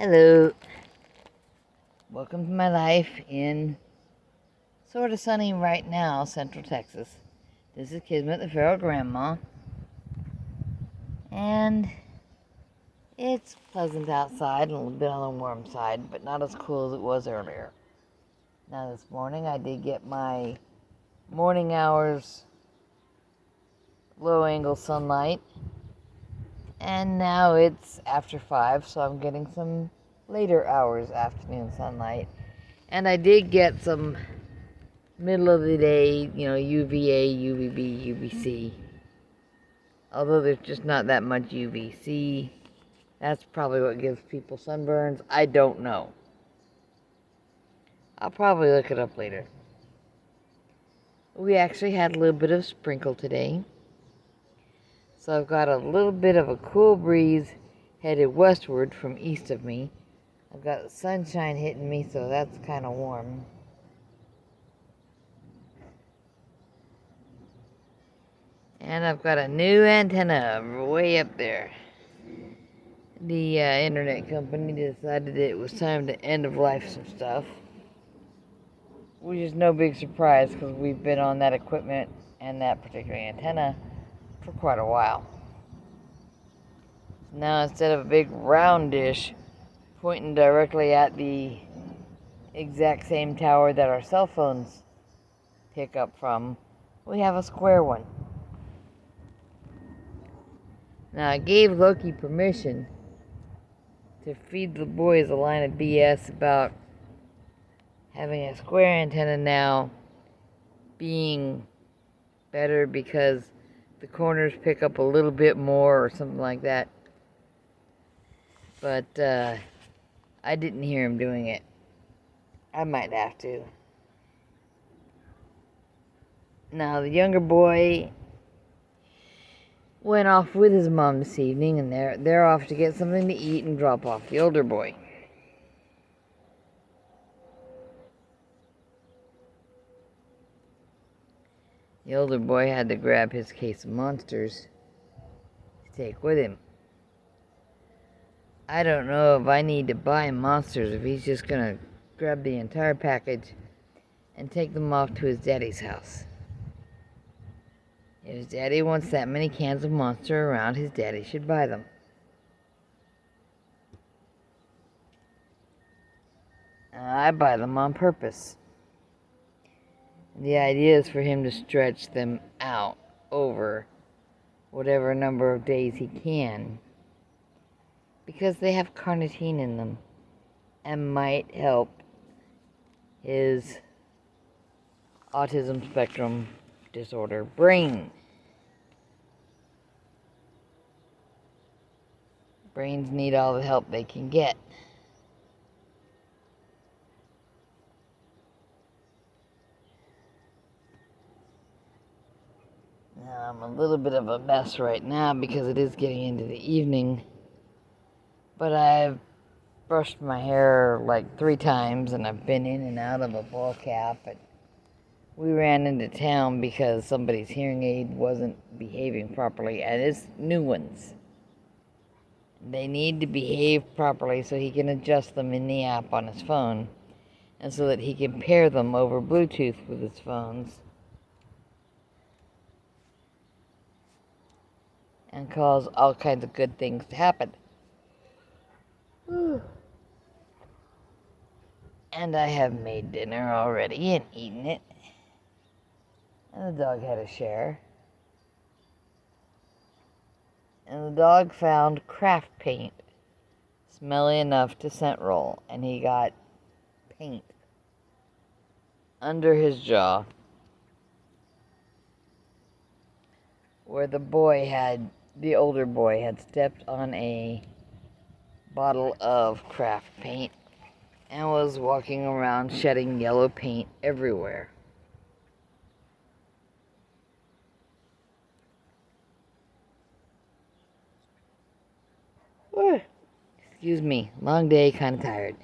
Hello. Welcome to my life in sort of sunny right now, Central Texas. This is Kismet, the feral grandma. And it's pleasant outside, a little bit on the warm side, but not as cool as it was earlier. Now this morning I did get my morning hours low angle sunlight. And now it's after 5, so I'm getting some later hours afternoon sunlight. And I did get some middle of the day, UVA, UVB, UVC. Although there's just not that much UVC. That's probably what gives people sunburns. I don't know. I'll probably look it up later. We actually had a little bit of sprinkle today. So I've got a little bit of a cool breeze headed westward from east of me. I've got sunshine hitting me, so that's kind of warm. And I've got a new antenna way up there. The internet company decided it was time to end of life some stuff. Which is no big surprise because we've been on that equipment and that particular antenna for quite a while. Now instead of a big round dish pointing directly at the exact same tower that our cell phones pick up from, we have a square one. Now I gave Loki permission to feed the boys a line of BS about having a square antenna now being better because the corners pick up a little bit more or something like that. But I didn't hear him doing it. I might have to. Now the younger boy went off with his mom this evening, and they're off to get something to eat and drop off the older boy. The older boy had to grab his case of monsters to take with him. I don't know if I need to buy monsters if he's just gonna grab the entire package and take them off to his daddy's house. If his daddy wants that many cans of monster around, his daddy should buy them. I buy them on purpose. The idea is for him to stretch them out over whatever number of days he can, because they have carnitine in them and might help his autism spectrum disorder brain. Brains need all the help they can get. Now, I'm a little bit of a mess right now because it is getting into the evening, but I've brushed my hair like 3 times and I've been in and out of a ball cap. And we ran into town because somebody's hearing aid wasn't behaving properly, and it's new ones. They need to behave properly so he can adjust them in the app on his phone, and so that he can pair them over Bluetooth with his phones and cause all kinds of good things to happen. And I have made dinner already and eaten it. And the dog had a share. And the dog found craft paint smelly enough to scent roll, and he got paint under his jaw where the older boy had stepped on a bottle of craft paint and was walking around shedding yellow paint everywhere. Excuse me, long day, kind of tired.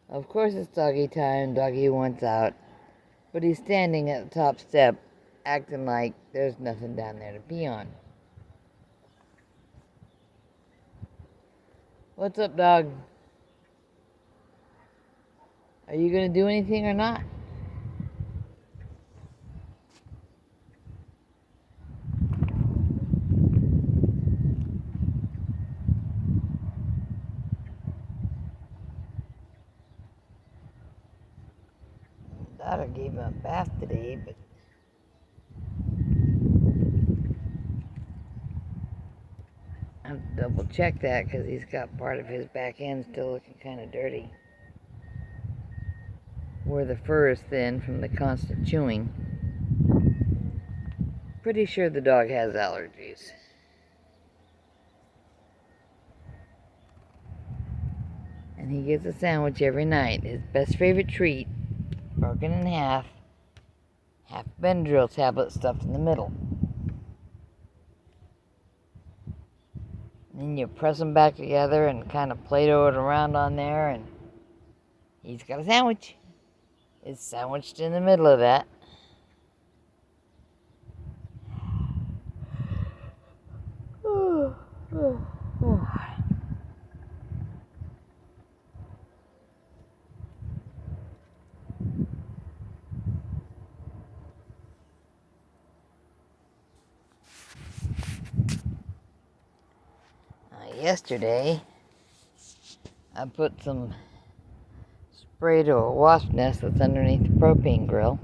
Of course it's doggy time, doggy wants out, but he's standing at the top step acting like there's nothing down there to pee on. What's up, dog? Are you gonna do anything or not? Daughter gave him a bath today, but I have to double check that because he's got part of his back end still looking kind of dirty. Where the fur is thin from the constant chewing. Pretty sure the dog has allergies. And he gets a sandwich every night. His best favorite treat, broken in half Benadryl tablet stuffed in the middle. Then you press them back together and kind of Play-Doh it around on there, and he's got a sandwich. It's sandwiched in the middle of that. Yesterday, I put some spray to a wasp nest that's underneath the propane grill.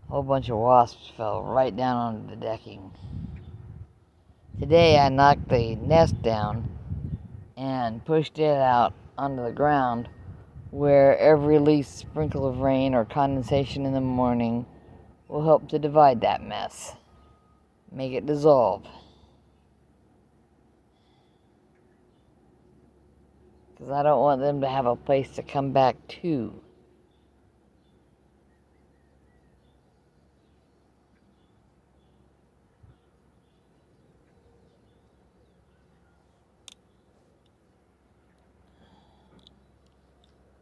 A whole bunch of wasps fell right down onto the decking. Today I knocked the nest down and pushed it out onto the ground where every least sprinkle of rain or condensation in the morning will help to divide that mess, make it dissolve. Because I don't want them to have a place to come back to.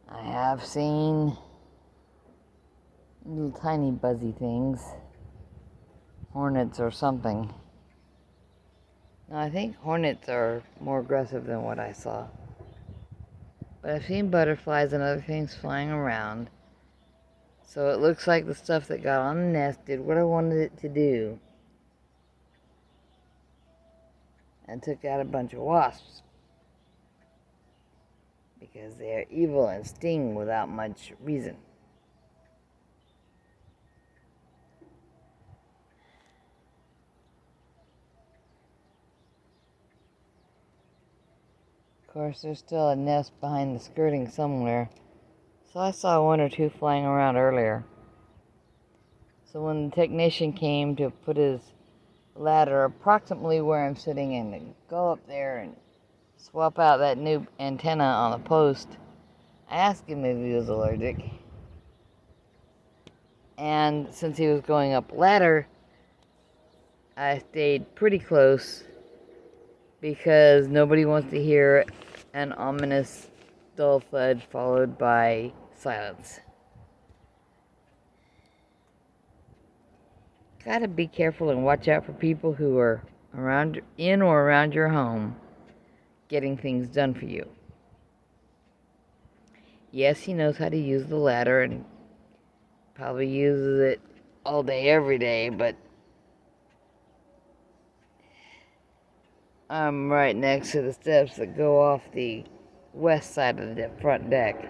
I have seen little tiny buzzy things, hornets or something. No, I think hornets are more aggressive than what I saw. But I've seen butterflies and other things flying around. So it looks like the stuff that got on the nest did what I wanted it to do. And took out a bunch of wasps. Because they are evil and sting without much reason. Of course, there's still a nest behind the skirting somewhere. So I saw one or two flying around earlier. So when the technician came to put his ladder approximately where I'm sitting and go up there and swap out that new antenna on the post, I asked him if he was allergic. And since he was going up a ladder, I stayed pretty close because nobody wants to hear an ominous dull thud followed by silence. Gotta be careful and watch out for people who are in or around your home getting things done for you. Yes, he knows how to use the ladder and probably uses it all day, every day, but I'm right next to the steps that go off the west side of the front deck.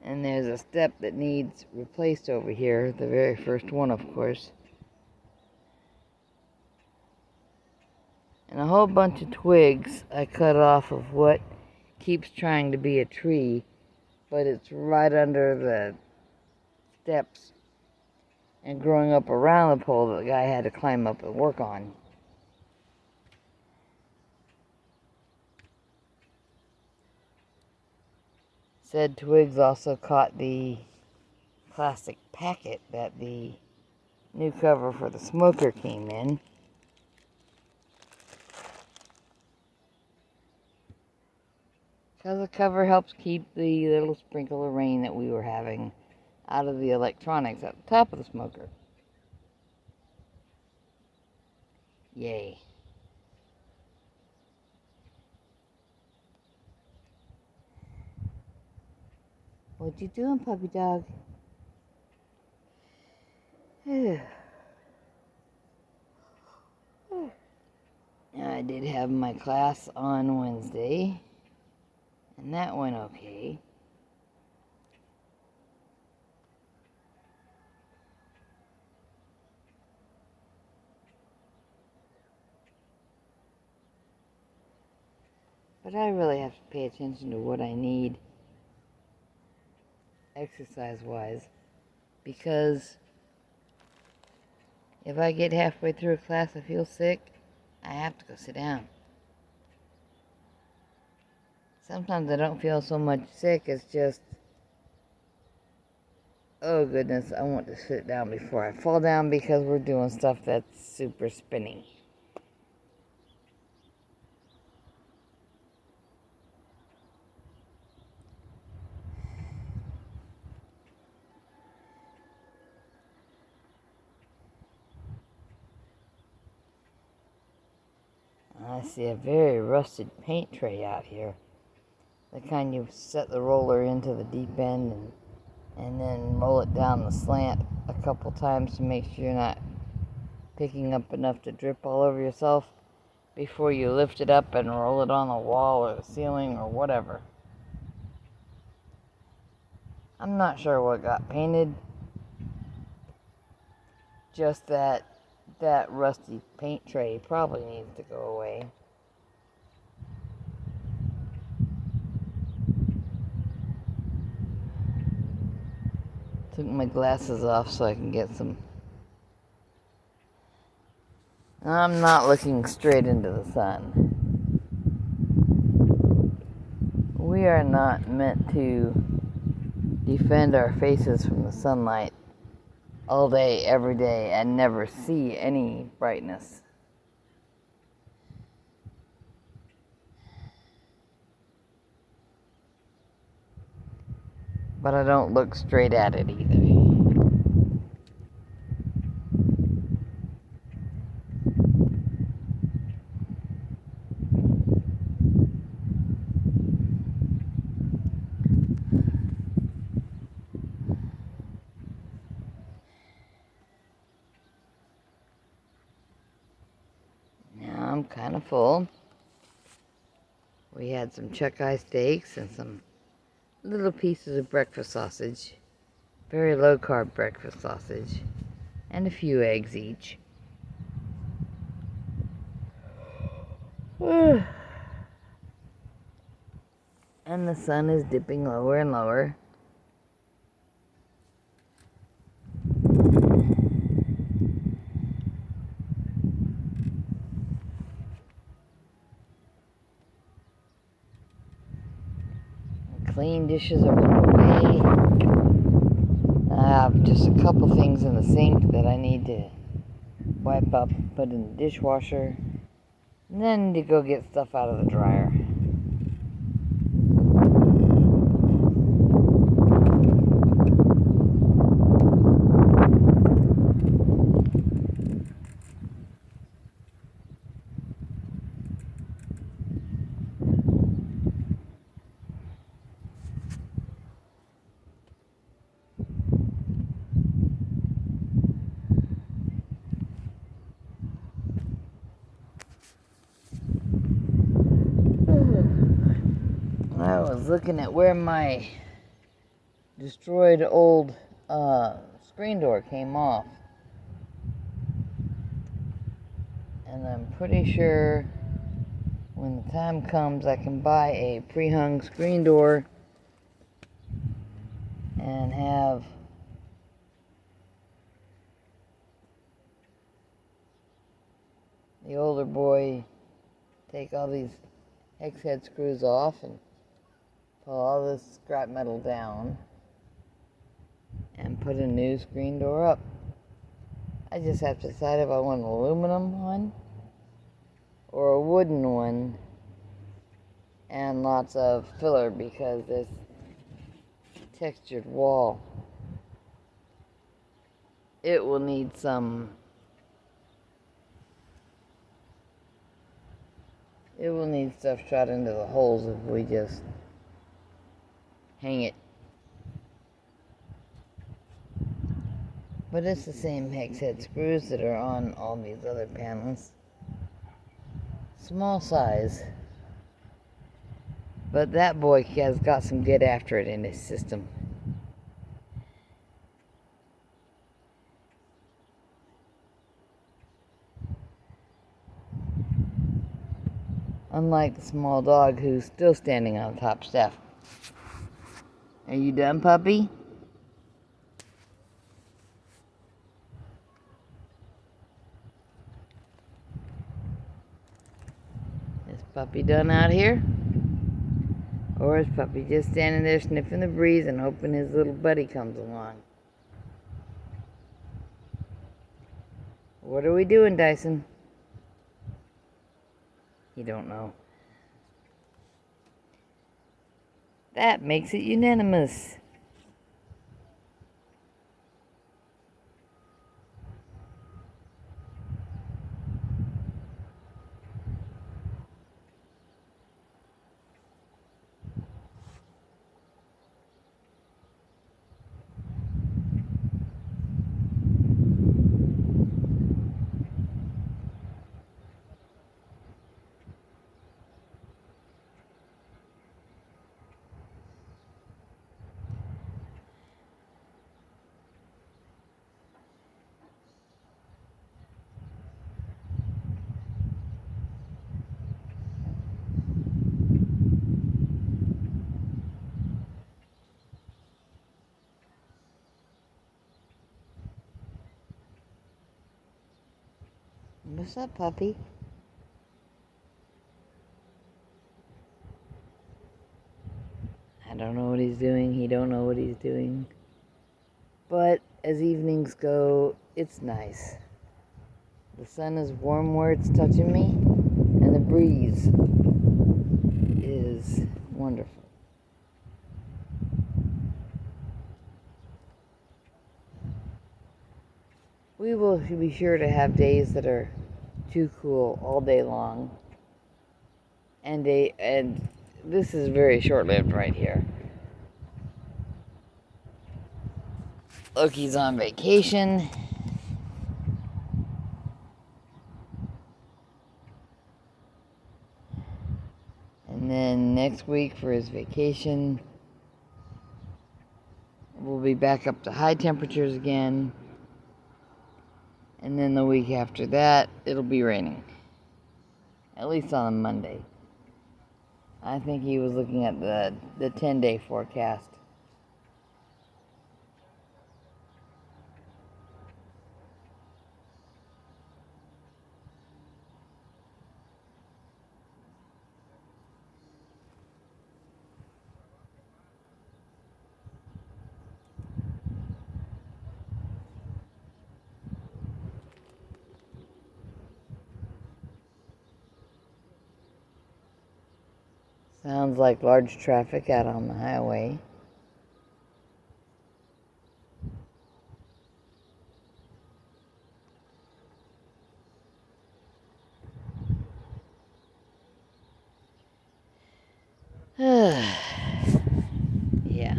And there's a step that needs replaced over here, the very first one, of course. And a whole bunch of twigs I cut off of what keeps trying to be a tree, but it's right under the steps and growing up around the pole that the guy had to climb up and work on. Said twigs also caught the plastic packet that the new cover for the smoker came in. Because the cover helps keep the little sprinkle of rain that we were having out of the electronics at the top of the smoker. Yay. What you doing, puppy dog? I did have my class on Wednesday, and that went okay. But I really have to pay attention to what I need exercise-wise, because if I get halfway through a class and feel sick, I have to go sit down. Sometimes I don't feel so much sick, it's just, oh goodness, I want to sit down before I fall down because we're doing stuff that's super spinning. I see a very rusted paint tray out here. The kind you set the roller into the deep end and then roll it down the slant a couple times to make sure you're not picking up enough to drip all over yourself before you lift it up and roll it on the wall or the ceiling or whatever. I'm not sure what got painted. Just that rusty paint tray probably needs to go away. Took my glasses off so I can get some. I'm not looking straight into the sun. We are not meant to defend our faces from the sunlight all day, every day, and never see any brightness. But I don't look straight at it either. Now I'm kind of full. We had some chuck eye steaks and some little pieces of breakfast sausage, very low carb breakfast sausage, and a few eggs each. And the sun is dipping lower and lower. Clean dishes are put away. I have just a couple things in the sink that I need to wipe up and put in the dishwasher. And then to go get stuff out of the dryer. I was looking at where my destroyed old screen door came off. And I'm pretty sure when the time comes I can buy a pre-hung screen door and have the older boy take all these hex head screws off and pull all this scrap metal down and put a new screen door up. I just have to decide if I want an aluminum one or a wooden one and lots of filler because this textured wall, it will need some stuff shot into the holes if we just hang it But it's the same hex head screws that are on all these other panels. Small size. But that boy has got some get after it in his system. Unlike the small dog who's still standing on top step. Are you done, puppy? Is puppy done out here? Or is puppy just standing there sniffing the breeze and hoping his little buddy comes along? What are we doing, Dyson? You don't know. That makes it unanimous. What's up, puppy? I don't know what he's doing. He don't know what he's doing. But as evenings go, it's nice. The sun is warm where it's touching me, and the breeze is wonderful. We will be sure to have days that are too cool all day long. And this is very short-lived right here. Loki's on vacation. And then next week for his vacation, we'll be back up to high temperatures again. And then the week after that, it'll be raining. At least on a Monday. I think he was looking at the 10-day forecast. Sounds like large traffic out on the highway. Yeah.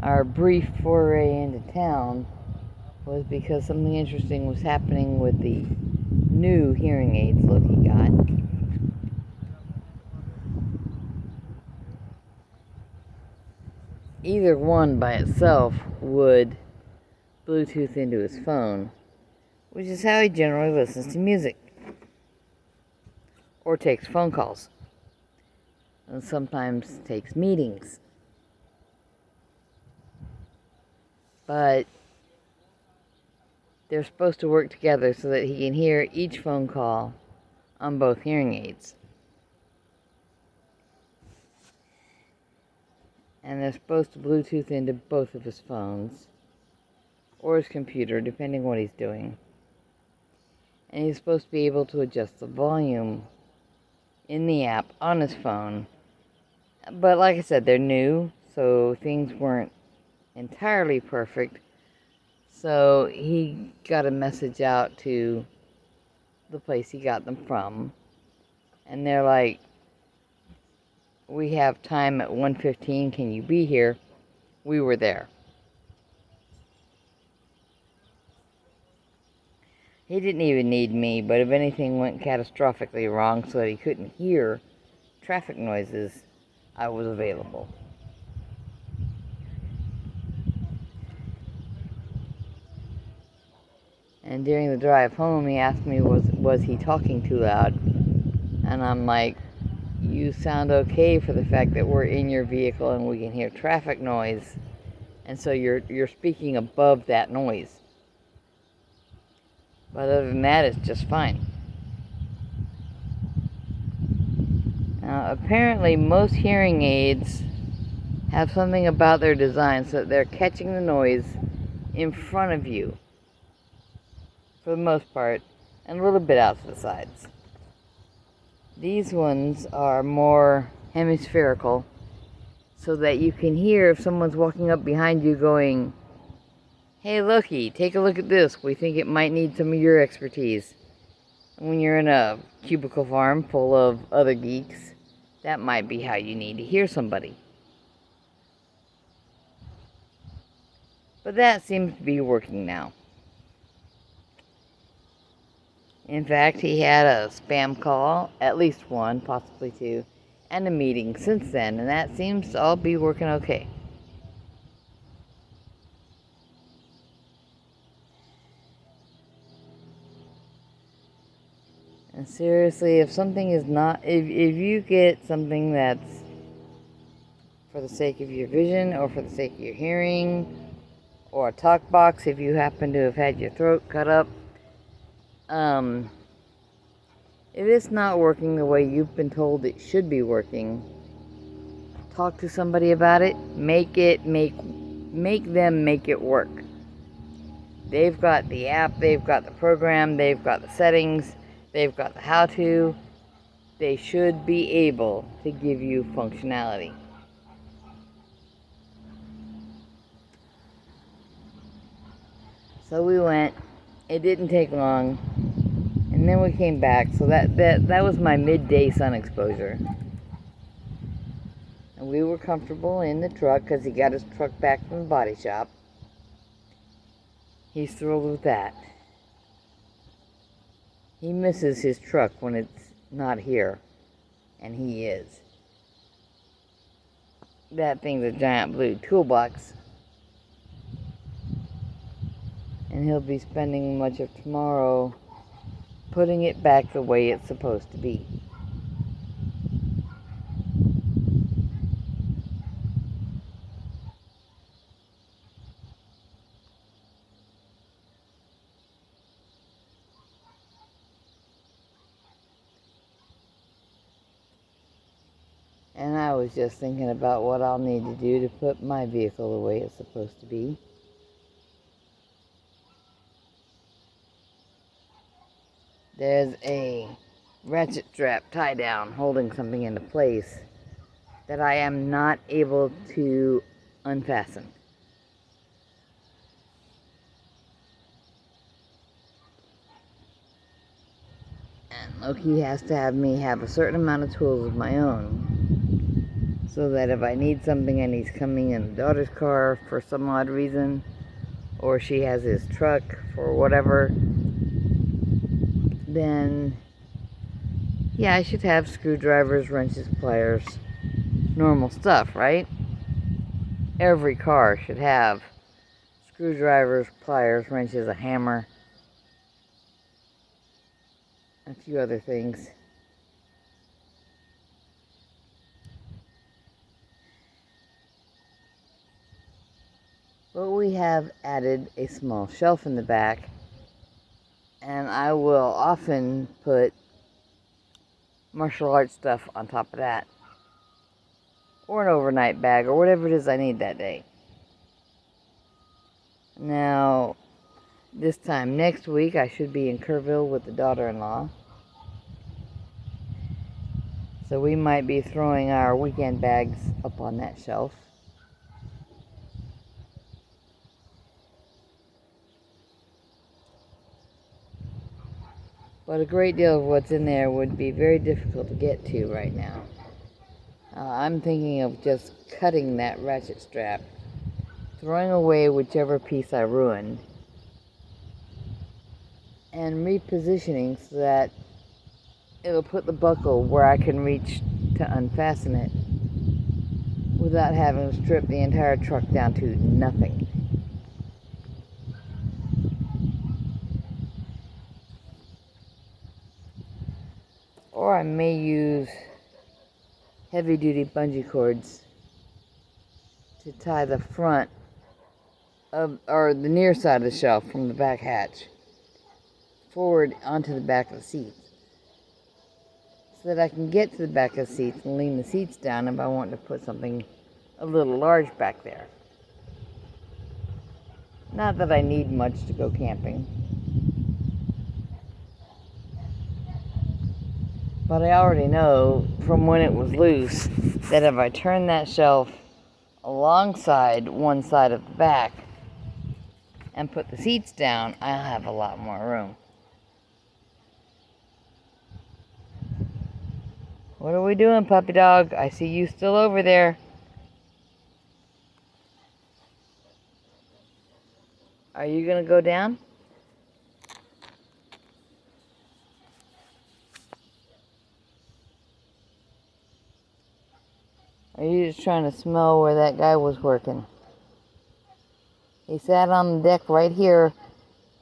Our brief foray into town was because something interesting was happening with the new hearing aids Loki got. Either one by itself would Bluetooth into his phone, which is how he generally listens to music or takes phone calls and sometimes takes meetings. But they're supposed to work together so that he can hear each phone call on both hearing aids. And they're supposed to Bluetooth into both of his phones or his computer, depending what he's doing. And he's supposed to be able to adjust the volume in the app on his phone. But like I said, they're new, so things weren't entirely perfect. So he got a message out to the place he got them from. And they're like, we have time at 1:15, can you be here? We were there. He didn't even need me, but if anything went catastrophically wrong so that he couldn't hear traffic noises, I was available. And during the drive home, he asked me, was he talking too loud? And I'm like, you sound okay for the fact that we're in your vehicle and we can hear traffic noise. And so you're speaking above that noise. But other than that, it's just fine. Now, apparently most hearing aids have something about their design so that they're catching the noise in front of you, for the most part, and a little bit out to the sides. These ones are more hemispherical, so that you can hear if someone's walking up behind you going, "Hey Loki, take a look at this. We think it might need some of your expertise." And when you're in a cubicle farm full of other geeks, that might be how you need to hear somebody. But that seems to be working now. In fact, he had a spam call, at least one, possibly two, and a meeting since then, and that seems to all be working okay. And seriously, if something is not, if you get something that's for the sake of your vision or for the sake of your hearing, or a talk box if you happen to have had your throat cut up, if it's not working the way you've been told it should be working, talk to somebody about it. Make them make it work. They've got the app, they've got the program, they've got the settings, they've got the how-to. They should be able to give you functionality. So we went. It didn't take long. And then we came back. So that was my midday sun exposure. And we were comfortable in the truck because he got his truck back from the body shop. He's thrilled with that. He misses his truck when it's not here. And he is. That thing's a giant blue toolbox. And he'll be spending much of tomorrow putting it back the way it's supposed to be. And I was just thinking about what I'll need to do to put my vehicle the way it's supposed to be. There's a ratchet strap tie down holding something into place that I am not able to unfasten. And Loki has to have me have a certain amount of tools of my own, so that if I need something and he's coming in the daughter's car for some odd reason, or she has his truck for whatever, then yeah, I should have screwdrivers, wrenches, pliers, normal stuff, right? Every car should have screwdrivers, pliers, wrenches, a hammer, a few other things. But we have added a small shelf in the back, and I will often put martial arts stuff on top of that, or an overnight bag, or whatever it is I need that day. Now, this time next week, I should be in Kerrville with the daughter-in-law, so we might be throwing our weekend bags up on that shelf. But a great deal of what's in there would be very difficult to get to right now. I'm thinking of just cutting that ratchet strap, throwing away whichever piece I ruined, and repositioning so that it'll put the buckle where I can reach to unfasten it without having to strip the entire truck down to nothing. Or I may use heavy-duty bungee cords to tie the front of, or the near side of the shelf from the back hatch forward onto the back of the seats, so that I can get to the back of the seats and lean the seats down if I want to put something a little large back there. Not that I need much to go camping, but I already know from when it was loose that if I turn that shelf alongside one side of the back and put the seats down, I'll have a lot more room. What are we doing, puppy dog? I see you still over there. Are you gonna go down? Are you just trying to smell where that guy was working? He sat on the deck right here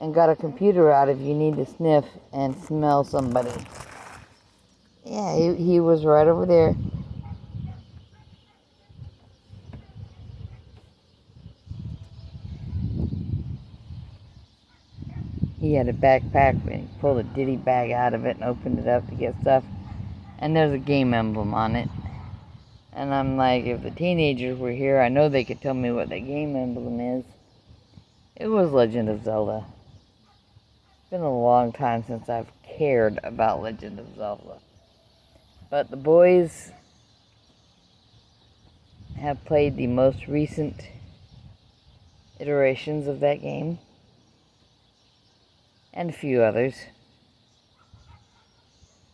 and got a computer out if you need to sniff and smell somebody. Yeah, he was right over there. He had a backpack and he pulled a ditty bag out of it and opened it up to get stuff. And there's a game emblem on it. And I'm like, if the teenagers were here, I know they could tell me what that game emblem is. It was Legend of Zelda. It's been a long time since I've cared about Legend of Zelda. But the boys have played the most recent iterations of that game. And a few others.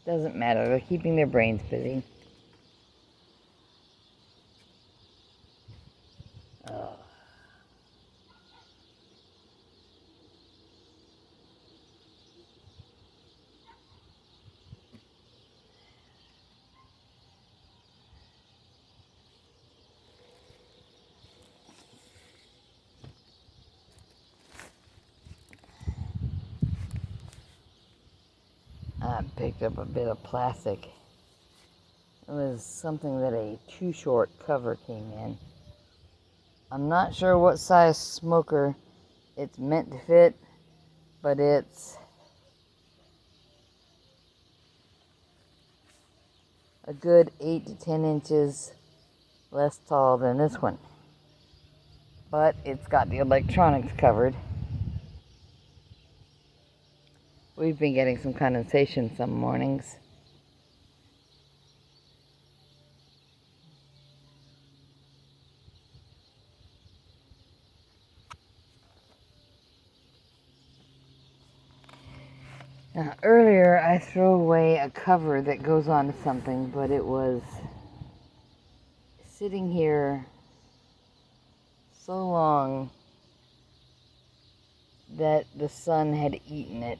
Doesn't matter, they're keeping their brains busy. Oh. I picked up a bit of plastic. It was something that a too short cover came in. I'm not sure what size smoker it's meant to fit, but it's a good 8 to 10 inches less tall than this one. But it's got the electronics covered. We've been getting some condensation some mornings. Now, earlier I threw away a cover that goes onto something, but it was sitting here so long that the sun had eaten it.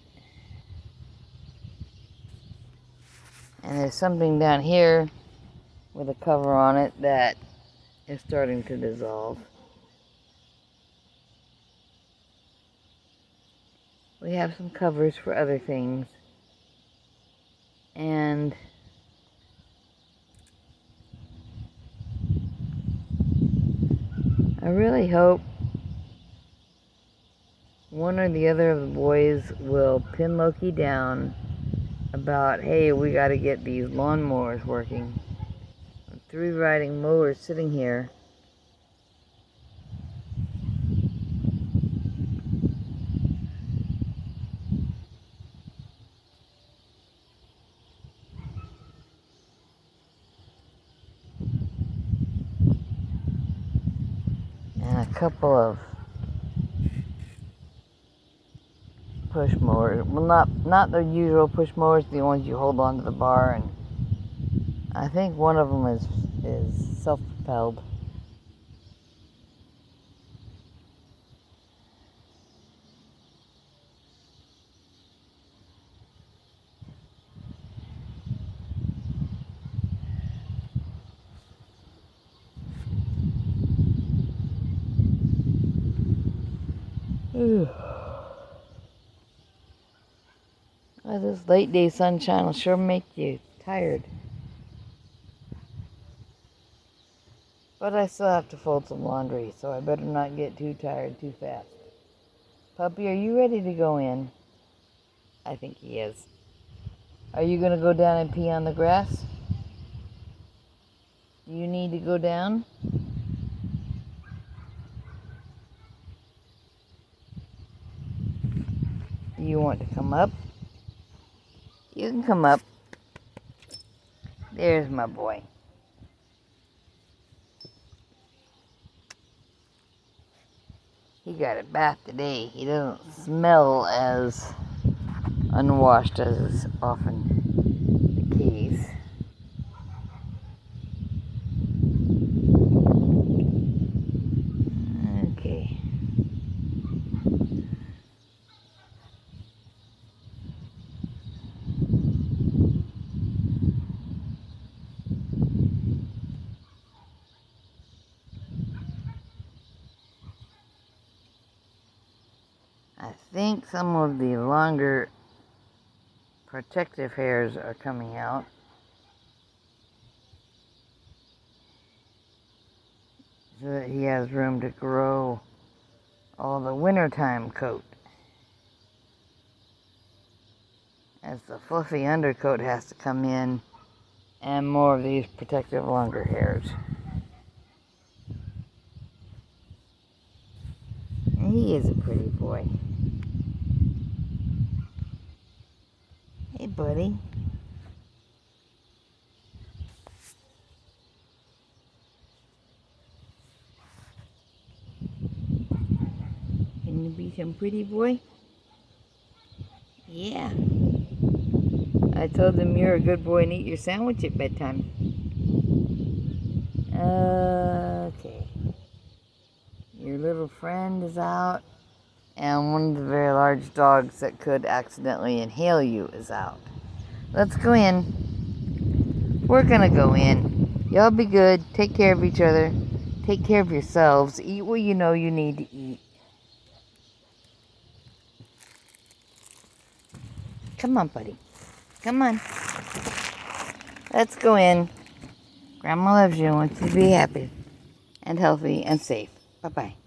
And there's something down here with a cover on it that is starting to dissolve. We have some covers for other things. And I really hope one or the other of the boys will pin Loki down about, hey, we got to get these lawnmowers working. 3 riding mowers sitting here. And a couple of push mowers. Well, not the usual push mowers, the ones you hold onto the bar, and I think one of them is self-propelled. This late day sunshine will sure make you tired. But I still have to fold some laundry, so I better not get too tired too fast. Puppy, are you ready to go in? I think he is. Are you going to go down and pee on the grass? Do you need to go down? Do you want to come up? You can come up. There's my boy. He got a bath today. He doesn't smell as unwashed as is often the case. Okay. I think some of the longer protective hairs are coming out. So that he has room to grow all the wintertime coat. As the fluffy undercoat has to come in and more of these protective longer hairs. And he is a pretty boy. Hey, buddy. Can you be some pretty boy? Yeah. I told them you're a good boy and eat your sandwich at bedtime. Okay. Your little friend is out, and one of the very large dogs that could accidentally inhale you is out. Let's go in. We're gonna go in. Y'all be good. Take care of each other. Take care of yourselves. Eat what you know you need to eat. Come on, buddy. Come on. Let's go in. Grandma loves you and wants you to be happy and healthy and safe. Bye-bye.